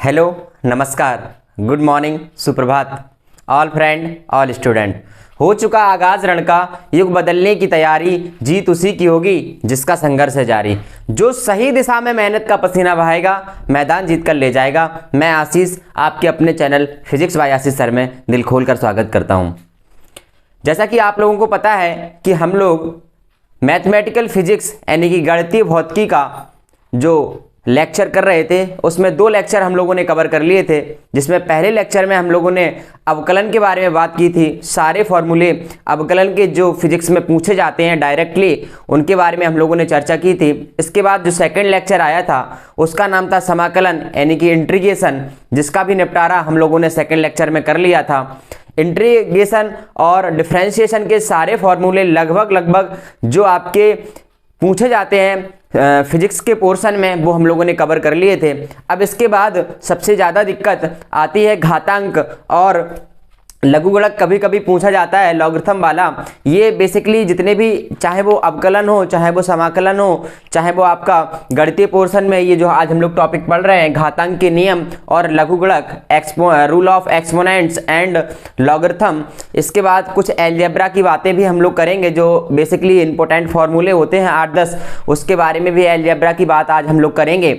Hello, नमस्कार, good morning, सुप्रभात, all friend, all student. हो चुका आगाज रण का, युग बदलने की तैयारी, जीत उसी की होगी जिसका संघर्ष है जारी। जो सही दिशा में मेहनत का पसीना बहाएगा, मैदान जीत कर ले जाएगा। मैं आशीष आपके अपने चैनल फिजिक्स बाय आशीष सर में दिल खोल कर स्वागत करता हूं। जैसा कि आप लोगों को पता है कि हम लोग मैथमेटिकल फिजिक्स यानी कि गणितीय भौतिकी का जो लेक्चर कर रहे थे, उसमें 2 लेक्चर हम लोगों ने कवर कर लिए थे। जिसमें पहले लेक्चर में हम लोगों ने अवकलन के बारे में बात की थी। सारे फॉर्मूले अवकलन के जो फिजिक्स में पूछे जाते हैं डायरेक्टली, उनके बारे में हम लोगों ने चर्चा की थी। इसके बाद जो सेकंड लेक्चर आया था उसका नाम था समाकलन यानी कि इंटीग्रेशन, जिसका भी निपटारा हम लोगों ने सेकंड लेक्चर में कर लिया था। इंटीग्रेशन और डिफरेंशिएशन के सारे फॉर्मूले लगभग जो आपके पूछे जाते हैं फिजिक्स के पोर्शन में, वो हम लोगों ने कवर कर लिए थे। अब इसके बाद सबसे ज़्यादा दिक्कत आती है घातांक और लघुगणक। कभी कभी पूछा जाता है लॉगरिथम वाला। ये बेसिकली जितने भी, चाहे वो अवकलन हो, चाहे वो समाकलन हो, चाहे वो आपका गणितीय पोर्शन में, ये जो आज हम लोग टॉपिक पढ़ रहे हैं घातांक के नियम और लघुगणक, rule of exponents and logarithm. इसके बाद कुछ एलजेब्रा की बातें भी हम लोग करेंगे, जो बेसिकली इंपॉर्टेंट फॉर्मूले होते हैं 8-10, उसके बारे में भी एलजेब्रा की बात आज हम लोग करेंगे।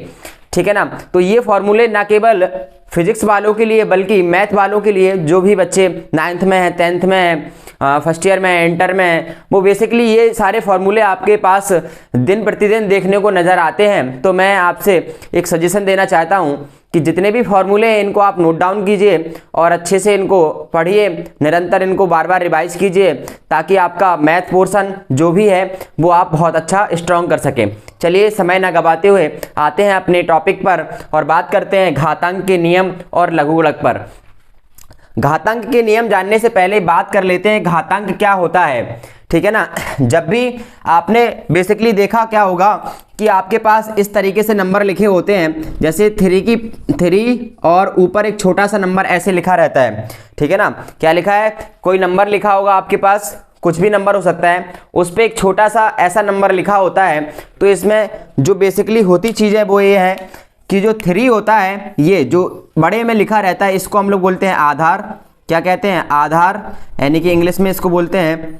ठीक है ना। तो ये फॉर्मूले ना केवल फिजिक्स वालों के लिए बल्कि मैथ वालों के लिए, जो भी बच्चे 9th में हैं, 10th में हैं, फर्स्ट ईयर में है, इंटर में है, वो बेसिकली ये सारे फॉर्मूले आपके पास दिन प्रतिदिन देखने को नज़र आते हैं। तो मैं आपसे एक सजेशन देना चाहता हूँ कि जितने भी फॉर्मूले हैं इनको आप नोट डाउन कीजिए और अच्छे से इनको पढ़िए, निरंतर इनको बार बार रिवाइज कीजिए, ताकि आपका मैथ पोर्शन जो भी है वो आप बहुत अच्छा स्ट्रॉन्ग कर सकें। चलिए समय ना गवाते हुए आते हैं अपने टॉपिक पर और बात करते हैं घातांक के नियम और लघुगणक पर। घातांक के नियम जानने से पहले बात कर लेते हैं घातांक क्या होता है। ठीक है ना। जब भी आपने बेसिकली देखा क्या होगा कि आपके पास इस तरीके से नंबर लिखे होते हैं, जैसे 3 और ऊपर एक छोटा सा नंबर ऐसे लिखा रहता है। ठीक है ना। क्या लिखा है? कोई नंबर लिखा होगा आपके पास, कुछ भी नंबर हो सकता है, उस पर एक छोटा सा ऐसा नंबर लिखा होता है। तो इसमें जो बेसिकली होती चीज़ है वो ये है कि जो 3 होता है, ये जो बड़े में लिखा रहता है, इसको हम लोग बोलते हैं आधार। क्या कहते हैं? आधार, यानी कि इंग्लिश में इसको बोलते हैं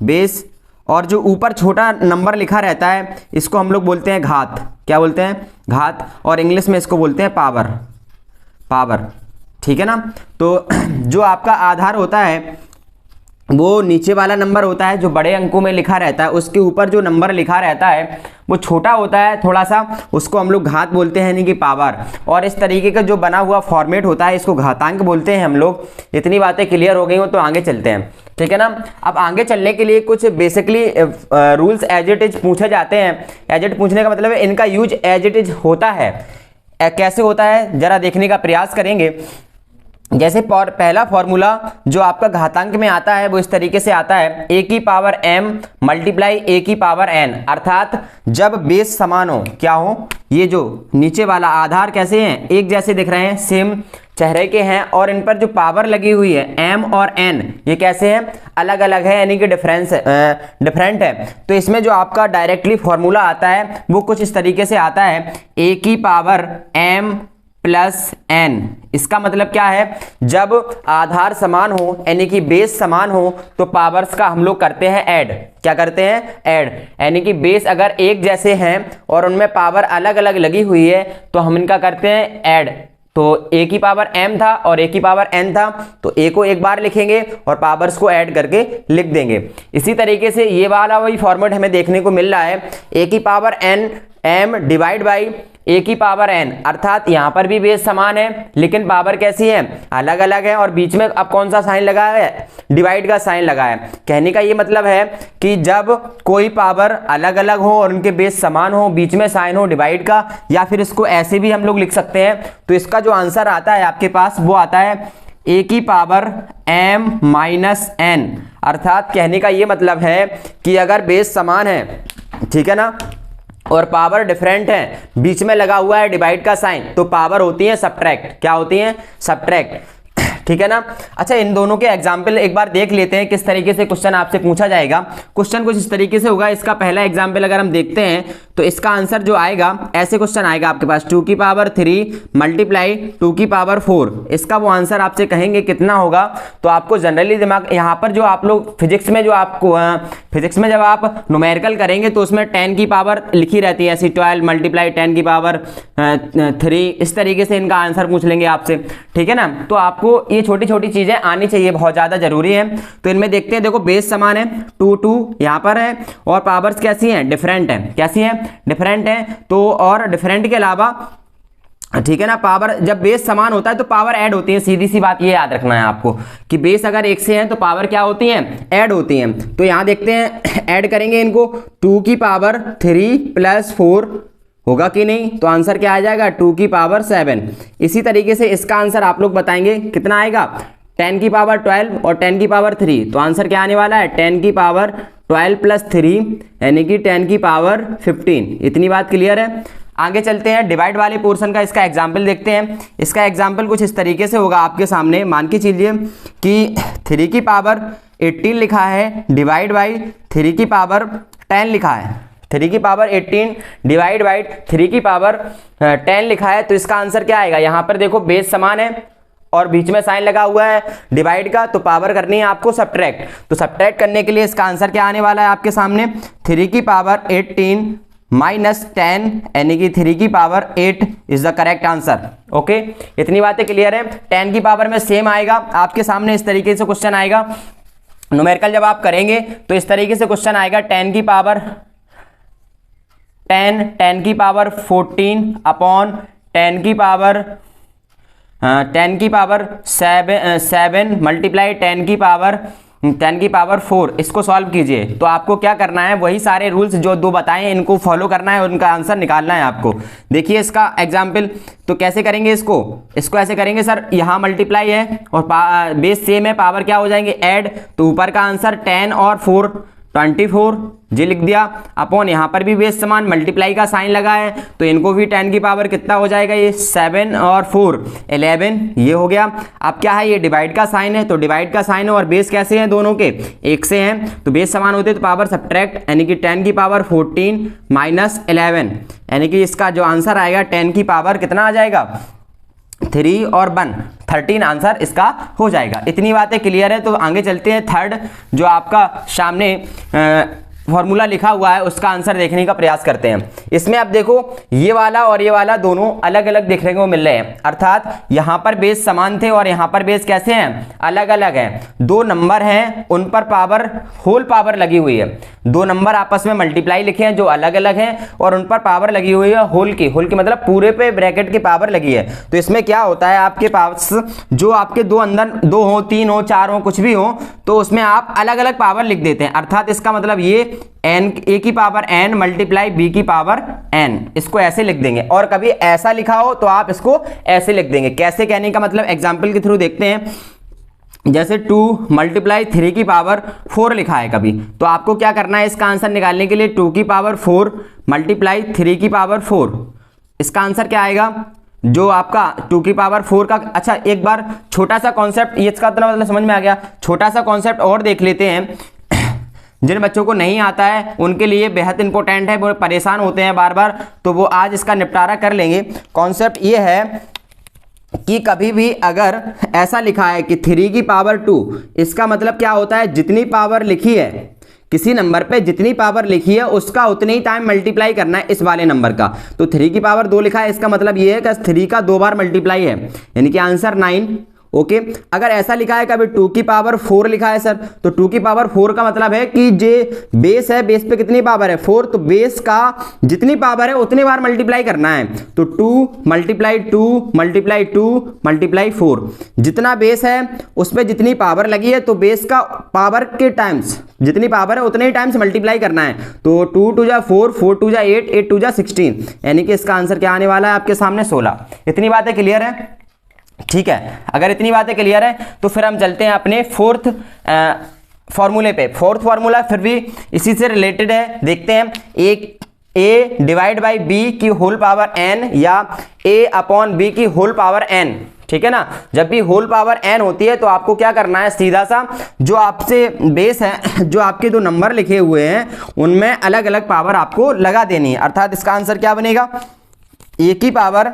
बेस। और जो ऊपर छोटा नंबर लिखा रहता है इसको हम लोग बोलते हैं घात। क्या बोलते हैं? घात। और इंग्लिश में इसको बोलते हैं पावर। ठीक है ना। तो जो आपका आधार होता है वो नीचे वाला नंबर होता है, जो बड़े अंकों में लिखा रहता है। उसके ऊपर जो नंबर लिखा रहता है वो छोटा होता है थोड़ा सा, उसको हम लोग घात बोलते हैं, यानी कि पावर। और इस तरीके का जो बना हुआ फॉर्मेट होता है इसको घातांक बोलते हैं हम लोग। इतनी बातें क्लियर हो गई हो तो आगे चलते हैं। ठीक है ना। अब आगे चलने के लिए कुछ basically rules as it is पूछे जाते हैं। एज इट पूछने का मतलब है इनका यूज एज इट इज होता है। कैसे होता है जरा देखने का प्रयास करेंगे। जैसे पहला फॉर्मूला जो आपका घातांक में आता है वो इस तरीके से आता है, a की पावर m मल्टीप्लाई a की पावर n। अर्थात जब बेस समान हो, क्या हो, ये जो नीचे वाला आधार कैसे हैं, एक जैसे दिख रहे हैं, सेम चेहरे के हैं, और इन पर जो पावर लगी हुई है m और n, ये कैसे हैं, अलग अलग है, यानी कि डिफरेंट है। तो इसमें जो आपका डायरेक्टली फॉर्मूला आता है वो कुछ इस तरीके से आता है, a की पावर m प्लस n। इसका मतलब क्या है? जब आधार समान हो यानी कि बेस समान हो तो पावर्स का हम लोग करते हैं ऐड। क्या करते हैं? ऐड। यानी कि बेस अगर एक जैसे हैं और उनमें पावर अलग अलग लगी हुई है तो हम इनका करते हैं ऐड। तो a की पावर m था और a की पावर n था, तो a को एक बार लिखेंगे और पावर्स को ऐड करके लिख देंगे। इसी तरीके से ये वाला वही फॉर्मेट हमें देखने को मिल रहा है, a की power n m divide by a की पावर n। अर्थात यहाँ पर भी बेस समान है लेकिन पावर कैसी है, अलग अलग है। और बीच में अब कौन सा साइन लगा है? डिवाइड का साइन लगा है। कहने का ये मतलब है कि जब कोई पावर अलग अलग हो और उनके बेस समान हो, बीच में साइन हो डिवाइड का, या फिर इसको ऐसे भी हम लोग लिख सकते हैं, तो इसका जो आंसर आता है आपके पास वो आता है a की पावर m माइनस n। अर्थात कहने का ये मतलब है कि अगर बेस समान है, ठीक है ना, और पावर डिफरेंट है, बीच में लगा हुआ है डिवाइड का साइन, तो पावर होती है सब्ट्रैक्ट। क्या होती है? सब्ट्रैक्ट। ठीक है ना। अच्छा, इन दोनों के एग्जाम्पल एक बार देख लेते हैं किस तरीके से क्वेश्चन आपसे पूछा जाएगा। क्वेश्चन कुछ इस तरीके से होगा। इसका पहला एग्जाम्पल अगर हम देखते हैं तो इसका आंसर जो आएगा, ऐसे क्वेश्चन आएगा आपके पास 2 की पावर 3 मल्टीप्लाई 2 की पावर 4, इसका वो आंसर आपसे कहेंगे कितना होगा। तो आपको जनरली दिमाग यहाँ पर जो आप लोग फिजिक्स में जो आपको फिजिक्स में जब आप न्यूमेरिकल करेंगे तो उसमें 10 की पावर लिखी रहती है, ऐसी 12 मल्टीप्लाई 10 की पावर 3, इस तरीके से इनका आंसर पूछ लेंगे आपसे, ठीक है ना। तो आपको ये छोटी छोटी चीजें आनी चाहिए, बहुत ज्यादा जरूरी है। तो इनमें देखते हैं, देखो बेस समान है 2 2 यहाँ पर है और पावर्स कैसी हैं, डिफरेंट है, कैसी है, डिफरेंट है। तो और डिफरेंट के अलावा, ठीक है ना, पावर जब बेस समान होता है तो पावर ऐड होती है, सीधी सी बात ये याद रखना है आपको कि बेस अगर एक से है तो पावर क्या होती है, ऐड होती हैं। तो यहां देखते हैं, ऐड करेंगे इनको, 2 की पावर 3 प्लस 4 होगा कि नहीं, तो आंसर क्या आ जाएगा 2 की पावर 7। इसी तरीके से इसका आंसर आप लोग बताएंगे कितना आएगा, 10 की पावर 12 और 10 की पावर 3, तो आंसर क्या आने वाला है 10 की पावर 12 प्लस 3 यानी कि 10 की पावर 15। इतनी बात क्लियर है। आगे चलते हैं, डिवाइड वाले पोर्शन का इसका एग्जाम्पल देखते हैं। इसका एग्जाम्पल कुछ इस तरीके से होगा आपके सामने। मान के चलिए कि 3 की पावर 18 लिखा है डिवाइड बाई 3 की पावर 10 लिखा है, 3 की पावर 18 डिवाइड बाई 3 की पावर 10 लिखा है। तो इसका आंसर क्या आएगा, यहाँ पर देखो बेस समान है और बीच में साइन लगा हुआ है डिवाइड का, तो पावर करनी है आपको सब्ट्रैक्ट। तो सब्ट्रैक्ट करने के लिए इसका आंसर क्या आने वाला है आपके सामने, 3 की पावर 18 माइनस 10 यानी कि 3 की power 8 is the correct answer. Okay, इतनी बातें क्लियर है। 10 की पावर में सेम आएगा आपके सामने, इस तरीके से क्वेश्चन आएगा न्यूमेरिकल जब आप करेंगे तो इस तरीके से क्वेश्चन आएगा, 10 की पावर 10 की पावर 14 अपॉन 10 की पावर 7 मल्टीप्लाई 10 की पावर 4। इसको सॉल्व कीजिए। तो आपको क्या करना है, वही सारे रूल्स जो दो बताए हैं इनको फॉलो करना है, उनका आंसर निकालना है आपको। देखिए इसका एग्जाम्पल, तो कैसे करेंगे इसको ऐसे करेंगे सर, यहाँ मल्टीप्लाई है और बेस सेम है, पावर क्या हो जाएंगे ऐड, तो ऊपर का आंसर 10 और 4 24 जी लिख दिया, अपॉन यहाँ पर भी बेस समान मल्टीप्लाई का साइन लगा है तो इनको भी 10 की पावर कितना हो जाएगा, ये 7 और 4 11 ये हो गया। अब क्या है, ये डिवाइड का साइन है तो डिवाइड का साइन है और बेस कैसे हैं दोनों के, एक से हैं, तो बेस समान होते तो पावर सब्ट्रैक्ट यानी कि 10 की पावर 14 माइनस 11 यानी कि इसका जो आंसर आएगा 10 की पावर कितना आ जाएगा 3 और 1 13 आंसर इसका हो जाएगा। इतनी बातें क्लियर है। तो आगे चलते हैं, थर्ड जो आपका सामने फॉर्मूला लिखा हुआ है उसका आंसर देखने का प्रयास करते हैं। इसमें अब देखो ये वाला और ये वाला दोनों अलग अलग देखने को मिल रहे हैं, अर्थात यहाँ पर बेस समान थे और यहाँ पर बेस कैसे हैं, अलग अलग हैं। दो नंबर हैं उन पर पावर होल पावर लगी हुई है, दो नंबर आपस में मल्टीप्लाई लिखे हैं जो अलग अलग हैं और उन पर पावर लगी हुई है होल की मतलब पूरे पे ब्रैकेट की पावर लगी है। तो इसमें क्या होता है, आपके पास जो आपके दो अंदर 2 हो 3 हो 4 हो कुछ भी हो तो उसमें आप अलग अलग पावर लिख देते हैं, अर्थात इसका मतलब ये n a की पावर n मल्टीप्लाई b की पावर n, इसको ऐसे लिख देंगे। और कभी ऐसा लिखा हो तो आप इसको ऐसे लिख देंगे। कैसे कहने का मतलब एग्जांपल के थ्रू देखते हैं। जैसे 2 मल्टीप्लाई 3 की पावर 4 लिखा है कभी, तो आपको क्या करना है इसका आंसर निकालने के लिए 2 की पावर 4 मल्टीप्लाई 3 की पावर 4, इसका आंसर क्या आएगा जो आपका 2 की पावर 4 का। अच्छा एक बार छोटा सा कॉन्सेप्ट, ये इसका मतलब समझ में आ गया, छोटा सा कॉन्सेप्ट और देख लेते हैं। जिन बच्चों को नहीं आता है उनके लिए बेहद इंपॉर्टेंट है, वो परेशान होते हैं बार बार, तो वो आज इसका निपटारा कर लेंगे। कॉन्सेप्ट ये है कि कभी भी अगर ऐसा लिखा है कि 3 की पावर 2, इसका मतलब क्या होता है, जितनी पावर लिखी है किसी नंबर पे जितनी पावर लिखी है उसका उतने ही टाइम मल्टीप्लाई करना है इस वाले नंबर का। तो 3 की पावर 2 लिखा है, इसका मतलब ये है कि 3 का 2 बार मल्टीप्लाई है यानी कि आंसर 9। ओके, अगर ऐसा लिखा है कभी 2 की पावर 4 लिखा है सर, तो 2 की पावर 4 का मतलब है कि जे बेस है, बेस पे कितनी पावर है 4, तो बेस का जितनी पावर है उतनी बार मल्टीप्लाई करना है। तो 2 मल्टीप्लाई 2 मल्टीप्लाई 2 मल्टीप्लाई 4, जितना बेस है उस पर जितनी पावर लगी है तो बेस का पावर के टाइम्स जितनी पावर है उतने ही टाइम्स मल्टीप्लाई करना है। तो 2 2 जा 4, 4 2 जा 8, 8 2 जा 16 यानी कि इसका आंसर क्या आने वाला है आपके सामने 16। इतनी बातें क्लियर है, ठीक है। अगर इतनी बातें क्लियर है तो फिर हम चलते हैं अपने फोर्थ फॉर्मूले पे। फोर्थ फॉर्मूला फिर भी इसी से रिलेटेड है, देखते हैं। एक a डिवाइड बाई b की होल पावर n या a अपॉन b की होल पावर n, ठीक है ना। जब भी होल पावर n होती है तो आपको क्या करना है, सीधा सा जो आपसे बेस है, जो आपके दो नंबर लिखे हुए हैं उनमें अलग अलग पावर आपको लगा देनी है। अर्थात इसका आंसर क्या बनेगा, a की पावर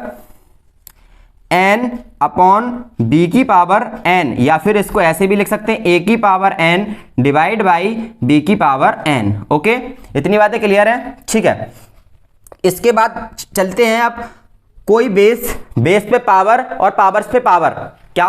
n अपॉन b की पावर n, या फिर इसको ऐसे भी लिख सकते हैं a की power n divide by b की पावर n। ओके, इतनी बातें क्लियर है, ठीक है। इसके बाद चलते हैं अब कोई बेस पे पावर और पावर्स पे पावर, क्या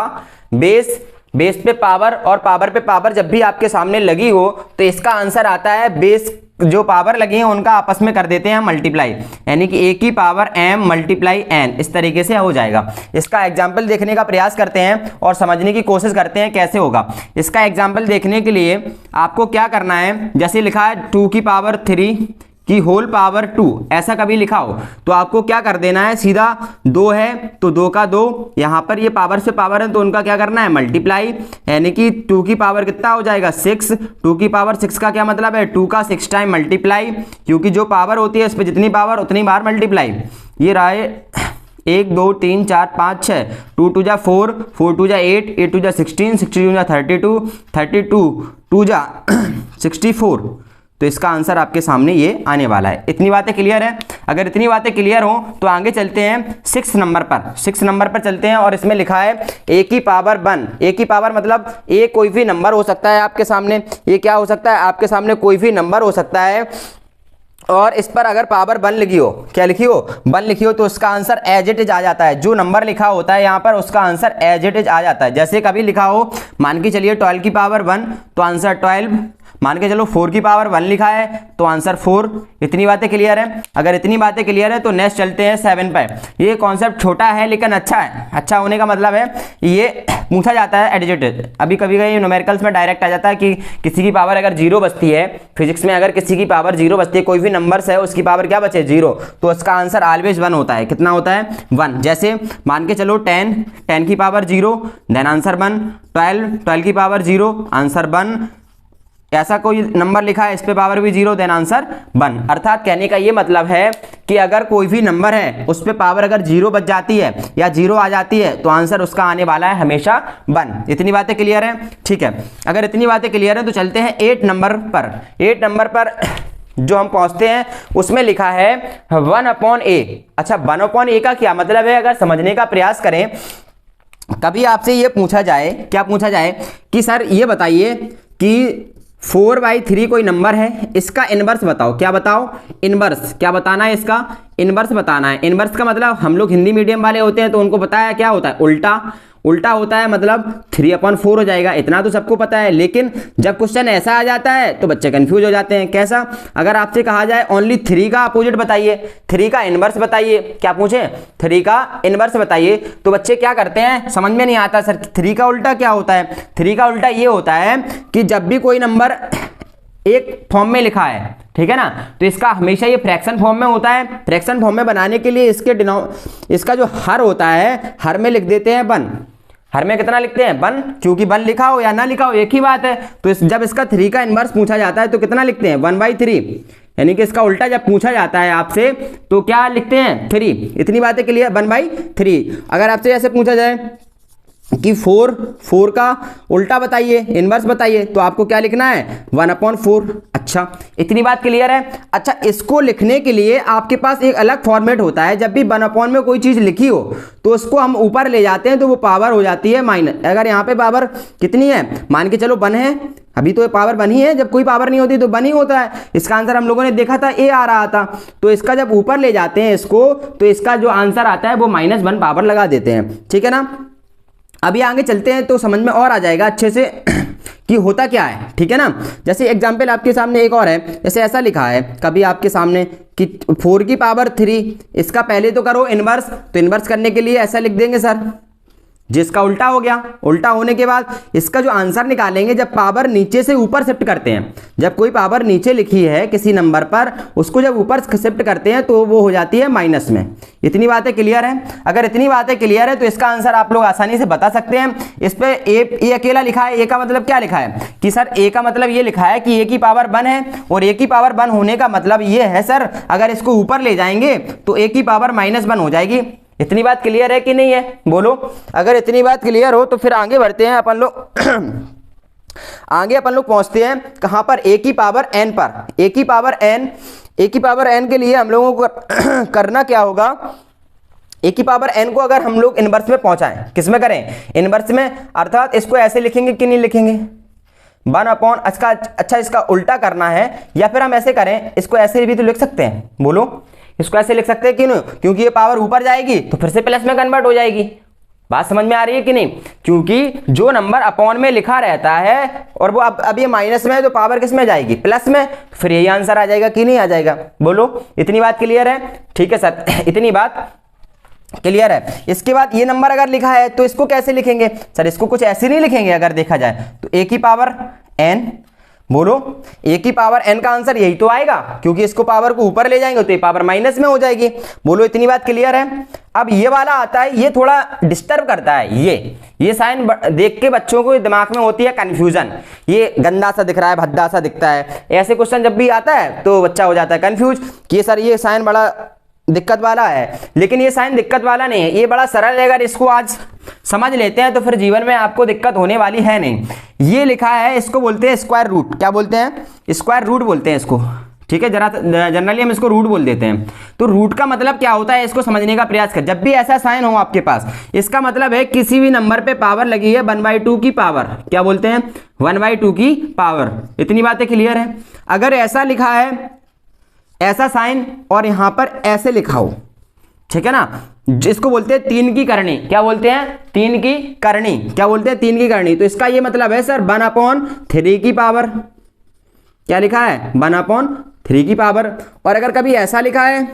बेस पे पावर और पावर पे पावर जब भी आपके सामने लगी हो तो इसका आंसर आता है बेस जो पावर लगी है उनका आपस में कर देते हैं मल्टीप्लाई, यानी कि a की पावर m मल्टीप्लाई n, इस तरीके से हो जाएगा। इसका एग्जाम्पल देखने का प्रयास करते हैं और समझने की कोशिश करते हैं कैसे होगा। इसका एग्जाम्पल देखने के लिए आपको क्या करना है, जैसे लिखा है 2 की पावर 3 की होल पावर 2, ऐसा कभी लिखा हो तो आपको क्या कर देना है, सीधा 2 है तो 2 का 2, यहाँ पर ये पावर से पावर है तो उनका क्या करना है मल्टीप्लाई, यानी कि 2 की पावर कितना हो जाएगा 6, 2 की पावर 6 का क्या मतलब है 2 का 6 टाइम मल्टीप्लाई, क्योंकि जो पावर होती है इस पर जितनी पावर उतनी बार मल्टीप्लाई। ये रहा है 1 2 3 4 5 6, 2 2 जा 4, 4 2 जा 8, 8 2 जा 16, 16 जा 32, 32 2 जा 64, तो इसका आंसर आपके सामने ये आने वाला है। इतनी बातें क्लियर है। अगर इतनी बातें क्लियर हो तो आगे चलते हैं 6 नंबर पर। 6 नंबर पर चलते हैं और इसमें लिखा है a की पावर 1। a की पावर मतलब a कोई भी नंबर हो सकता है आपके सामने, ये क्या हो सकता है आपके सामने कोई भी नंबर हो सकता है, और इस पर अगर पावर 1 लिखी हो, क्या लिखी हो 1 लिखी हो, तो उसका आंसर एज इट इज आ जाता है। जो नंबर लिखा होता है यहाँ पर उसका आंसर एज इट इज आ जाता है। जैसे कभी लिखा हो, मान के चलिए 12 की पावर 1 तो आंसर 12, मान के चलो 4 की पावर 1 लिखा है तो आंसर 4। इतनी बातें क्लियर है। अगर इतनी बातें क्लियर है तो नेक्स्ट चलते हैं 7 पे। ये कॉन्सेप्ट छोटा है लेकिन अच्छा है। अच्छा होने का मतलब है ये पूछा जाता है एडिजिट, अभी कभी कभी न्यूमेरिकल्स में डायरेक्ट आ जाता है कि किसी की पावर अगर 0 बचती है, फिजिक्स में अगर किसी की पावर 0 बचती है, कोई भी नंबर्स है उसकी पावर क्या बचे 0, तो उसका आंसर ऑलवेज 1 होता है। कितना होता है 1। जैसे मान के चलो 10 की पावर 0 देन आंसर 1, 12 की पावर 0 आंसर 1, ऐसा कोई नंबर लिखा है इस पे पावर भी 0 देन आंसर 1। अर्थात कहने का ये मतलब है कि अगर कोई भी नंबर है उस पे पावर अगर 0 बच जाती है या 0 आ जाती है तो आंसर उसका आने वाला है हमेशा 1। इतनी बातें क्लियर है, ठीक है। अगर इतनी बातें क्लियर है तो चलते हैं 8 नंबर पर। 8 नंबर पर जो हम पहुंचते हैं उसमें लिखा है 1/a। अच्छा 1/a का क्या मतलब है, अगर समझने का प्रयास करें, कभी आपसे ये पूछा जाए, क्या पूछा जाए कि सर ये बताइए कि 4/3 कोई नंबर है, इसका इनवर्स बताओ। क्या बताओ, इनवर्स। क्या बताना है, इसका इनवर्स बताना है। इनवर्स का मतलब हम लोग हिंदी मीडियम वाले होते हैं तो उनको पता है क्या होता है, उल्टा। उल्टा होता है मतलब 3/4 हो जाएगा, इतना तो सबको पता है। लेकिन जब क्वेश्चन ऐसा आ जाता है तो बच्चे कंफ्यूज हो जाते हैं। कैसा, अगर आपसे कहा जाए ओनली 3 का अपोजिट बताइए, 3 का इनवर्स बताइए, क्या पूछे 3 का इनवर्स बताइए, तो बच्चे क्या करते हैं, समझ में नहीं आता सर 3 का उल्टा क्या होता है। 3 का उल्टा ये होता है कि जब भी कोई नंबर एक फॉर्म में लिखा है, ठीक है ना, तो इसका हमेशा ये फ्रैक्शन फॉर्म में होता है। फ्रैक्शन फॉर्म में बनाने के लिए इसका जो हर होता है, हर में लिख देते हैं 1। हर में कितना लिखते हैं 1, क्योंकि 1 लिखा हो या ना लिखा हो एक ही बात है। तो जब इसका 3 का इनवर्स पूछा जाता है तो कितना लिखते हैं 1/3, यानी कि इसका उल्टा जब पूछा जाता है आपसे तो क्या लिखते हैं 3। इतनी बातें के लिए 1/3। अगर आपसे ऐसे पूछा जाए कि 4 का उल्टा बताइए, इनवर्स बताइए, तो आपको क्या लिखना है 1/4। अच्छा इतनी बात क्लियर है। अच्छा इसको लिखने के लिए आपके पास एक अलग फॉर्मेट होता है। जब भी 1/, में कोई चीज़ लिखी हो तो उसको हम ऊपर ले जाते हैं तो वो पावर हो जाती है माइनस। अगर यहाँ पे पावर कितनी है, मान के चलो 1 है, अभी तो ये पावर 1 ही है, जब कोई पावर नहीं होती तो 1 ही होता है। इसका आंसर हम लोगों ने देखा था a आ रहा था, तो इसका जब ऊपर ले जाते हैं इसको तो इसका जो आंसर आता है वो -1 पावर लगा देते हैं, ठीक है ना। अभी आगे चलते हैं तो समझ में और आ जाएगा अच्छे से कि होता क्या है, ठीक है ना। जैसे एग्जाम्पल आपके सामने एक और है, जैसे ऐसा लिखा है कभी आपके सामने कि 4 की पावर 3, इसका पहले तो करो इनवर्स। तो इनवर्स करने के लिए ऐसा लिख देंगे सर, जिसका उल्टा हो गया। उल्टा होने के बाद इसका जो आंसर निकालेंगे, जब पावर नीचे से ऊपर शिफ्ट करते हैं, जब कोई पावर नीचे लिखी है किसी नंबर पर, उसको जब ऊपर शिफ्ट करते हैं तो वो हो जाती है माइनस में। इतनी बातें क्लियर है। अगर इतनी बातें क्लियर है तो इसका आंसर आप लोग आसानी से बता सकते हैं। इस पे ए अकेला लिखा है, ए का मतलब क्या लिखा है कि सर ए का मतलब ये लिखा है कि ए की पावर 1 है, और ए की पावर 1 होने का मतलब ये है सर अगर इसको ऊपर ले जाएंगे तो ए की पावर -1 हो जाएगी। इतनी बात क्लियर है कि नहीं है, बोलो। अगर इतनी बात क्लियर हो तो फिर आगे बढ़ते हैं अपन लोग आगे अपन लोग पहुंचते हैं कहां पर, ए की पावर एन पर। ए की पावर एन के लिए हम लोगों को करना क्या होगा, ए की पावर एन को अगर हम लोग इनवर्स में पहुंचाएं, किस में करें, इनवर्स में, अर्थात इसको ऐसे लिखेंगे कि नहीं लिखेंगे 1 अच्छा इसका उल्टा करना है, या फिर हम ऐसे करें, इसको ऐसे भी तो लिख सकते हैं, बोलो, इसको ऐसे लिख सकते हैं कि नहीं, क्योंकि ये पावर ऊपर जाएगी तो फिर से प्लस में कन्वर्ट हो जाएगी। बात समझ में आ रही है कि नहीं, क्योंकि जो नंबर अपॉन में लिखा रहता है और वो अब ये माइनस में है तो पावर किस में जाएगी, प्लस में, फिर यही आंसर आ जाएगा कि नहीं आ जाएगा, बोलो। इतनी बात क्लियर है, ठीक है सर इतनी बात क्लियर है। इसके बाद ये नंबर अगर लिखा है तो इसको कैसे लिखेंगे, सर इसको कुछ ऐसे नहीं लिखेंगे अगर देखा जाए तो, ए की पावर एन, बोलो, ए की पावर एन का आंसर यही तो आएगा, क्योंकि इसको पावर को ऊपर ले जाएंगे तो ये पावर माइनस में हो जाएगी, बोलो। इतनी बात क्लियर है। अब ये वाला आता है, ये थोड़ा डिस्टर्ब करता है, ये साइन देख के बच्चों को दिमाग में होती है कंफ्यूजन, ये गंदा सा दिख रहा है, भद्दा सा दिखता है, ऐसे क्वेश्चन जब भी आता है तो बच्चा हो जाता है कंफ्यूज कि सर ये साइन बड़ा दिक्कत वाला है, लेकिन ये साइन दिक्कत वाला नहीं है, ये बड़ा सरल है। अगर इसको आज समझ लेते हैं तो फिर जीवन में आपको दिक्कत होने वाली है नहीं। ये लिखा है, इसको बोलते हैं स्क्वायर रूट, क्या बोलते हैं, स्क्वायर रूट बोलते हैं इसको, ठीक है, जरा जनरली हम इसको रूट बोल देते हैं। तो रूट का मतलब क्या होता है, इसको समझने का प्रयास कर। जब भी ऐसा साइन हो आपके पास, इसका मतलब है किसी भी नंबर पे पावर लगी है 1/2 की पावर, क्या बोलते हैं, 1/2 की पावर। इतनी बातें क्लियर है। अगर ऐसा लिखा है, ऐसा साइन, और यहां पर ऐसे लिखा हो, ठीक है ना, जिसको बोलते हैं 3 की करनी, क्या बोलते हैं, 3 की करनी, क्या बोलते हैं, 3 की करनी। तो इसका ये मतलब है सर 1/3 की पावर, क्या लिखा है, 1/3 की पावर। और अगर कभी ऐसा लिखा है,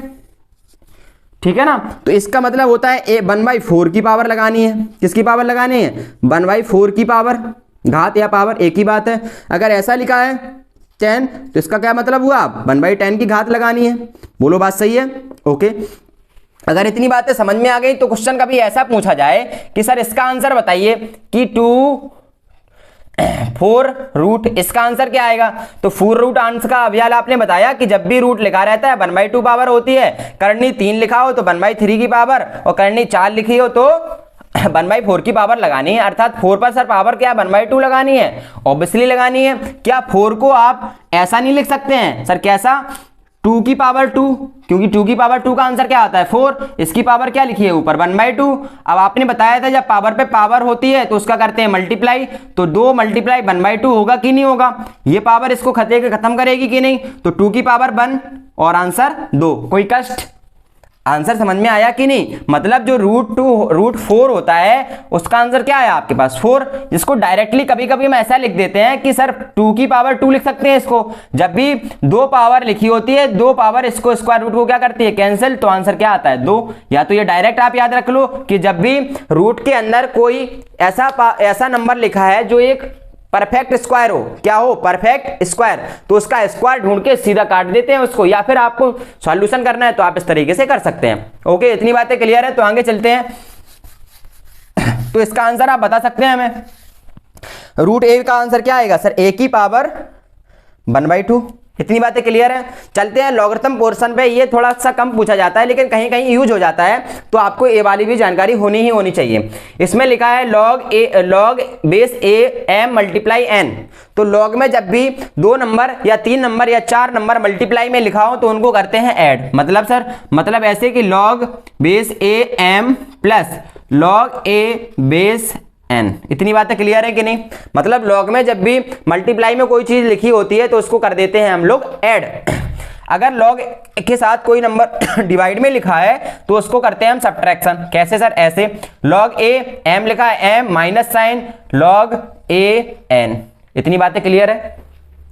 ठीक है ना, तो इसका मतलब होता है 1/4 की पावर लगानी है। किसकी पावर लगानी है, 1/4 की पावर, घात या पावर एक ही बात है। अगर ऐसा लिखा है 10, तो इसका क्या मतलब हुआ, 1/10 की घात लगानी है, बोलो बात सही है, ओके। अगर इतनी बातें समझ में आ गई तो क्वेश्चन कभी ऐसा पूछा जाए कि सर इसका आंसर बताइए कि 4 रूट, इसका आंसर क्या आएगा, तो 4 रूट आंसर का अभ्याल आपने बताया कि जब भी रूट लिखा रहता है 1/2 पावर होती है, करनी 3 लिखा हो तो 1/3 की पावर, और करनी 4 लिखी हो तो 1/4 की पावर लगानी है। अर्थात 4 पर सर पावर क्या 1/2 लगानी है, ऑब्वियसली लगानी है। क्या 4 को आप ऐसा नहीं लिख सकते हैं सर, कैसा, 2 की पावर 2, क्योंकि 2 की पावर 2 का आंसर क्या आता है 4, इसकी पावर क्या लिखी है ऊपर 1/2। अब आपने बताया था जब पावर पे पावर होती है तो उसका करते हैं मल्टीप्लाई, तो 2 × 1/2 होगा कि नहीं होगा, ये पावर इसको खत्म करेगी कि नहीं, तो 2 की पावर 1 और आंसर 2, कोई कष्ट, आंसर समझ में आया कि नहीं। मतलब जो रूट 4 होता है उसका आंसर क्या है आपके पास 4, जिसको डायरेक्टली कभी कभी हम ऐसा लिख देते हैं कि सर 2 की पावर 2 लिख सकते हैं इसको। जब भी 2 पावर लिखी होती है, 2 पावर इसको स्क्वायर रूट को क्या करती है, कैंसिल, तो आंसर क्या आता है 2। या तो ये डायरेक्ट आप याद रख लो कि जब भी रूट के अंदर कोई ऐसा नंबर लिखा है जो एक परफेक्ट स्क्वायर हो, क्या हो, परफेक्ट स्क्वायर, तो उसका स्क्वायर ढूंढ के सीधा काट देते हैं उसको, या फिर आपको सॉल्यूशन करना है तो आप इस तरीके से कर सकते हैं, ओके। इतनी बातें क्लियर है, तो आगे चलते हैं। तो इसका आंसर आप बता सकते हैं हमें, रूट ए का आंसर क्या आएगा सर, ए की पावर 1/2। इतनी बातें क्लियर है। चलते हैं लॉगरिथम पोर्शन पे, ये थोड़ा सा कम पूछा जाता है लेकिन कहीं कहीं यूज हो जाता है, तो आपको ये वाली भी जानकारी होनी चाहिए। इसमें लिखा है log base A M multiply N. तो लॉग में जब भी 2 नंबर या 3 नंबर या 4 नंबर मल्टीप्लाई में लिखा हो तो उनको करते हैं ऐड। मतलब सर, मतलब ऐसे कि log base A M plus log A base n। इतनी बातें क्लियर है कि नहीं। मतलब लॉग में जब भी मल्टीप्लाई में कोई चीज लिखी होती है तो उसको कर देते हैं हम लोग ऐड। अगर लॉग के साथ कोई नंबर डिवाइड में लिखा है तो उसको करते हैं हम सब्ट्रैक्शन। कैसे सर, ऐसे लॉग ए एम लिखा है, M minus sign log A N. इतनी बातें क्लियर है,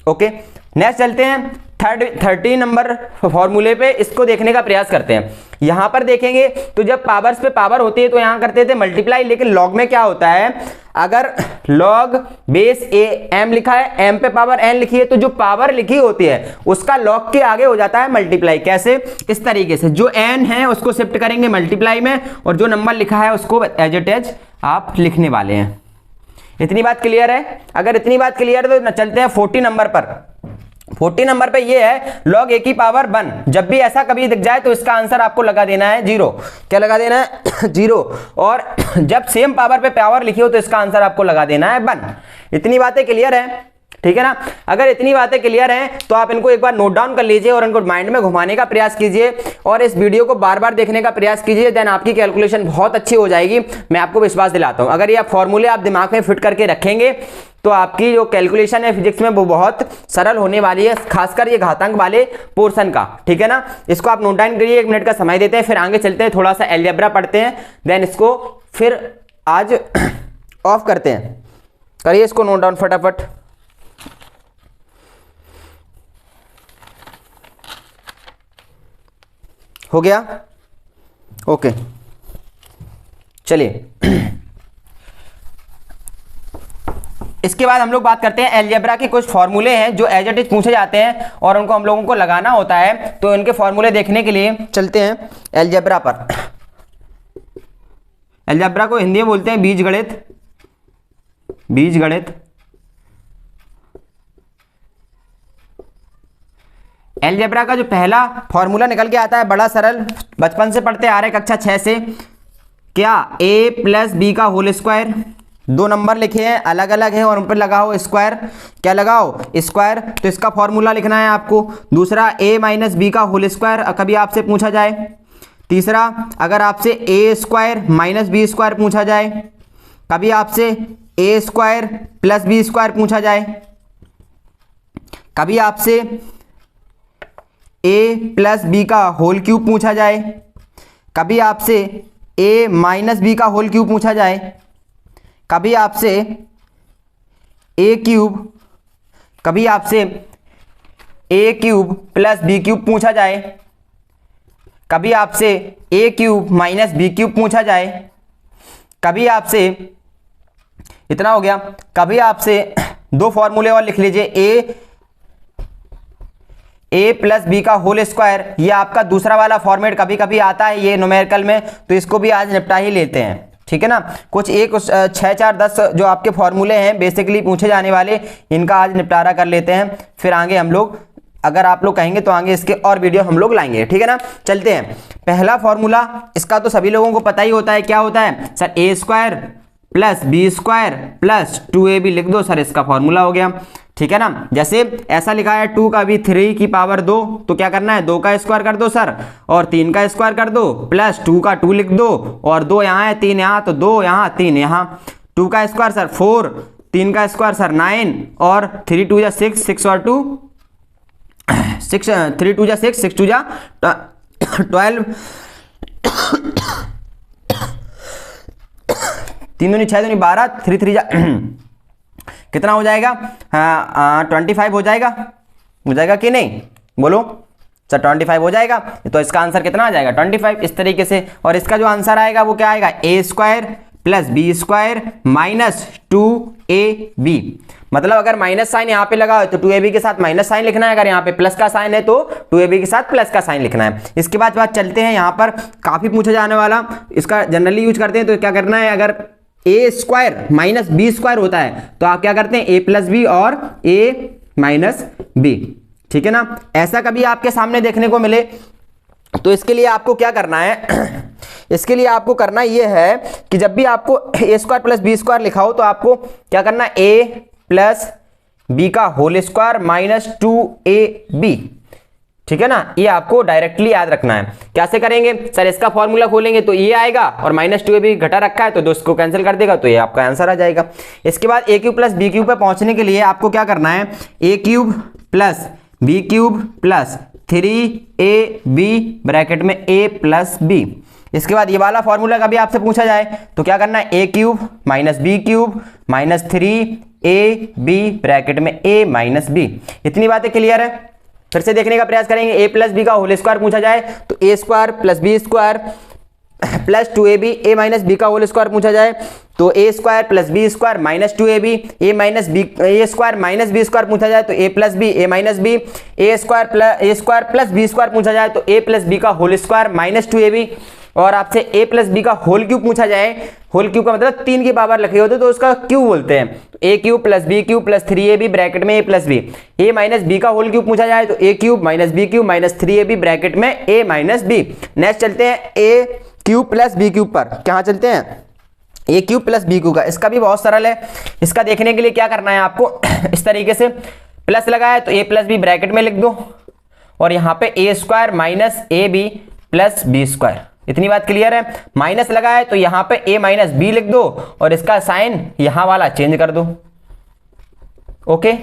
ओके। नेक्स्ट चलते हैं 30 नंबर फॉर्मूले पे, इसको देखने का प्रयास करते हैं। यहां पर देखेंगे तो जब पावर्स पे पावर होती है तो यहां करते थे मल्टीप्लाई, लेकिन लॉग में क्या होता है, अगर लॉग बेस ए एम लिखा है, एम पे पावर एन लिखी है, तो जो पावर लिखी होती है उसका लॉग के आगे हो जाता है मल्टीप्लाई। कैसे, इस तरीके से, जो एन है उसको शिफ्ट करेंगे मल्टीप्लाई में और जो नंबर लिखा है उसको एज इट इज आप लिखने वाले हैं। इतनी बात क्लियर है। अगर इतनी बात क्लियर है तो चलते हैं 40 नंबर पर। 40 नंबर पे ये है log a की पावर 1। जब भी ऐसा कभी दिख जाए तो इसका आंसर आपको लगा देना है 0। क्या लगा देना है 0। और जब सेम पावर पे पावर लिखी हो तो इसका आंसर आपको लगा देना है 1। इतनी बातें क्लियर है, ठीक है ना। अगर इतनी बातें क्लियर हैं तो आप इनको एक बार नोट डाउन कर लीजिए और इनको माइंड में घुमाने का प्रयास कीजिए और इस वीडियो को बार बार देखने का प्रयास कीजिए, देन आपकी कैलकुलेशन बहुत अच्छी हो जाएगी। मैं आपको विश्वास दिलाता हूं, अगर ये फॉर्मूले आप दिमाग में फिट करके रखेंगे तो आपकी जो कैलकुलेशन है फिजिक्स में वो बहुत सरल होने वाली है, खासकर ये घातांक वाले पोर्शन का, ठीक है ना। इसको आप नोट डाउन करिए, 1 मिनट का समय देते हैं, फिर आगे चलते हैं, थोड़ा सा अलजेब्रा पढ़ते हैं, देन इसको फिर आज ऑफ करते हैं। करिए इसको नोट डाउन फटाफट। हो गया, ओके। चलिए इसके बाद हम लोग बात करते हैं अलजेब्रा के कुछ फॉर्मूले हैं जो एज इट इज पूछे जाते हैं और उनको हम लोगों को लगाना होता है, तो इनके फॉर्मूले देखने के लिए चलते हैं अलजेब्रा पर। अलजेब्रा को हिंदी में बोलते हैं बीजगणित। बीजगणित अलजेब्रा का जो पहला फॉर्मूला निकल के आता है बड़ा सरल, बचपन से पढ़ते आ रहे कक्षा 6 से। क्या a प्लस बी का होल स्क्वायर, 2 नंबर लिखे हैं अलग अलग है और उन पर लगाओ स्क्वायर। क्या लगाओ स्क्वायर, तो इसका फॉर्मूला लिखना है आपको। दूसरा a माइनस बी का होल स्क्वायर कभी आपसे पूछा जाए। तीसरा अगर आपसे a square minus B square पूछा जाए, कभी आपसे a square plus B square पूछा जाए, कभी आपसे a प्लस बी का होल क्यूब पूछा जाए, कभी आपसे a माइनस बी का होल क्यूब पूछा जाए, कभी आपसे a क्यूब, कभी आपसे a cube plus B cube पूछा जाए, कभी आपसे a cube minus B cube पूछा जाए, कभी आपसे, इतना हो गया, कभी आपसे 2 फॉर्मूले और लिख लीजिए a प्लस बी का होल स्क्वायर, ये आपका दूसरा वाला फॉर्मेट कभी कभी आता है ये न्यूमेरिकल में, तो इसको भी आज निपटा ही लेते हैं, ठीक है ना। कुछ 6, 4, 10 जो आपके फॉर्मूले हैं बेसिकली पूछे जाने वाले, इनका आज निपटारा कर लेते हैं, फिर आगे हम लोग अगर आप लोग कहेंगे तो आगे इसके और वीडियो हम लोग लाएंगे, ठीक है ना। चलते हैं, पहला फॉर्मूला इसका तो सभी लोगों को पता ही होता है, क्या होता है sir, a square plus B square plus 2ab लिख दो सर, इसका फॉर्मूला हो गया, ठीक है ना। जैसे ऐसा लिखा है 2 का भी 3 की पावर 2, तो क्या करना है 2 का स्क्वायर कर दो सर और 3 का स्क्वायर कर दो, प्लस 2 का 2 लिख दो और 2 यहाँ है 3 यहाँ, तो 2 यहाँ 3 यहाँ, 2 का स्क्वायर सर 4, 3 का स्क्वायर सर 9 और 3 2 जा 6, 6 और 2 6, 3 2 जा 6, 6 2 जा 12, 3 दूनी 6 दूनी 12, 3 3 जा कितना हो जाएगा, 25 हो जाएगा कि नहीं, बोलो सर 25 हो जाएगा, तो इसका आंसर कितना आ जाएगा 25 इस तरीके से। और इसका जो आंसर आएगा वो क्या आएगा, a square plus B square minus 2ab, मतलब अगर माइनस साइन यहाँ पे लगा हो तो 2ab के साथ माइनस साइन लिखना है, अगर यहाँ पे प्लस का साइन है तो 2ab के साथ प्लस का साइन लिखना है। इसके बाद बात चलते हैं, यहाँ पर काफी पूछा जाने वाला, इसका जनरली यूज करते हैं, तो क्या करना है, अगर a square minus B square होता है तो आप क्या करते हैं a प्लस बी और a माइनस बी, ठीक है ना। ऐसा कभी आपके सामने देखने को मिले तो इसके लिए आपको क्या करना है इसके लिए आपको करना ये है कि जब भी आपको a square plus B square लिखा हो तो आपको क्या करना है, a प्लस बी का होल स्क्वायर माइनस 2ab, ठीक है ना। ये आपको डायरेक्टली याद रखना है। कैसे करेंगे सर, इसका फॉर्मूला खोलेंगे तो ये आएगा और माइनस 2ab घटा रखा है तो 2 को कैंसिल कर देगा, तो ये आपका आंसर आ जाएगा। इसके बाद a cube plus B cube पे पहुंचने के लिए आपको क्या करना है, a cube plus B cube plus 3ab bracket में a प्लस b। इसके बाद ये वाला फॉर्मूला कभी आपसे पूछा जाए तो क्या करना है, a cube minus B cube minus 3ab bracket में a माइनस b। इतनी बातें क्लियर है। फिर से देखने का प्रयास करेंगे, a प्लस बी का होल स्क्वायर पूछा जाए तो a square plus B square plus 2ab, a minus B का होल स्क्वायर पूछा जाए तो a square plus B square minus 2ab, a minus B a square minus B square पूछा जाए तो a plus B a minus B, a square plus B square पूछा जाए तो a प्लस बी का होल स्क्वायर माइनस 2ab। और आपसे a plus B का होल क्यूब पूछा जाए, होल क्यूब का मतलब 3 की पावर लिखे होते तो उसका क्यूब बोलते हैं, तो a cube plus B cube plus 3ab bracket में a plus B, a minus B का होल क्यूब पूछा जाए तो a cube minus B cube minus 3ab bracket में a माइनस बी। नेक्स्ट चलते हैं a cube plus B cube पर, कहाँ चलते हैं A cube plus B cube का, इसका भी बहुत सरल है। इसका देखने के लिए क्या करना है आपको इस तरीके से प्लस लगाया तो a प्लस बी ब्रैकेट में लिख दो और यहाँ पे a square minus A B plus B square, इतनी बात क्लियर है। माइनस लगाया तो यहाँ पे a माइनस बी लिख दो और इसका साइन यहाँ वाला चेंज कर दो। ओके,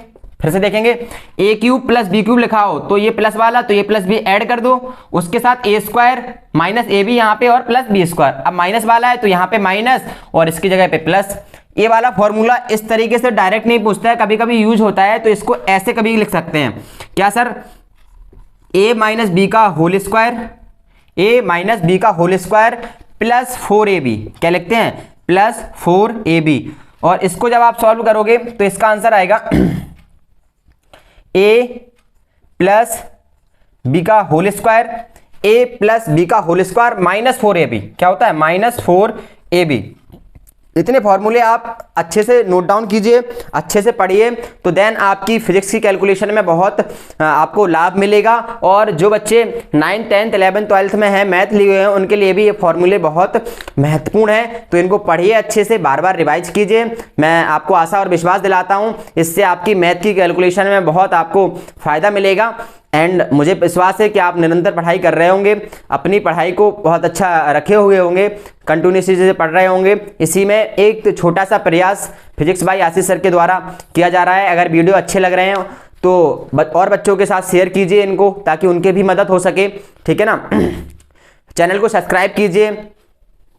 फिर से देखेंगे a cube plus B cube लिखा हो तो ये प्लस वाला तो ये प्लस बी ऐड कर दो, उसके साथ a square minus A B यहाँ पे और प्लस बी स्क्वायर। अब माइनस वाला है तो यहाँ पे माइनस और इसकी जगह पे प्लस। ये वाला फॉर्मूला इस तरीके से डायरेक्ट नहीं पूछता है, कभी कभी यूज होता है, तो इसको ऐसे कभी लिख सकते हैं क्या सर, a माइनस बी का whole square, a minus B का होल स्क्वायर प्लस 4ab, क्या लिखते हैं प्लस 4ab। और इसको जब आप सॉल्व करोगे तो इसका आंसर आएगा a प्लस बी का whole square, a plus B का होल स्क्वायर माइनस 4ab, क्या होता है माइनस 4ab। इतने फॉर्मूले आप अच्छे से नोट डाउन कीजिए, अच्छे से पढ़िए, तो देन आपकी फिजिक्स की कैलकुलेशन में बहुत आपको लाभ मिलेगा। और जो बच्चे 9th 10th 11th 12th में हैं, मैथ लिए हुए हैं, उनके लिए भी ये फॉर्मूले बहुत महत्वपूर्ण हैं, तो इनको पढ़िए अच्छे से, बार बार रिवाइज कीजिए। मैं आपको आशा और विश्वास दिलाता हूँ इससे आपकी मैथ की कैलकुलेशन में बहुत आपको फायदा मिलेगा। एंड मुझे विश्वास है कि आप निरंतर पढ़ाई कर रहे होंगे, अपनी पढ़ाई को बहुत अच्छा रखे हुए होंगे, कंटिन्यूसली से पढ़ रहे होंगे। इसी में एक छोटा सा प्रयास फिजिक्स बाय आशीष सर के द्वारा किया जा रहा है। अगर वीडियो अच्छे लग रहे हैं तो और बच्चों के साथ शेयर कीजिए इनको, ताकि उनके भी मदद हो सके, ठीक है ना। चैनल को सब्सक्राइब कीजिए,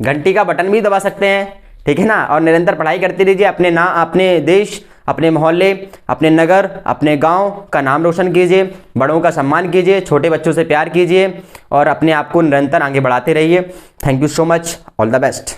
घंटी का बटन भी दबा सकते हैं, ठीक है ना। और निरंतर पढ़ाई करते रहिए, अपने देश, अपने मोहल्ले, अपने नगर, अपने गांव का नाम रोशन कीजिए, बड़ों का सम्मान कीजिए, छोटे बच्चों से प्यार कीजिए और अपने आप को निरंतर आगे बढ़ाते रहिए। Thank you so much, all the best.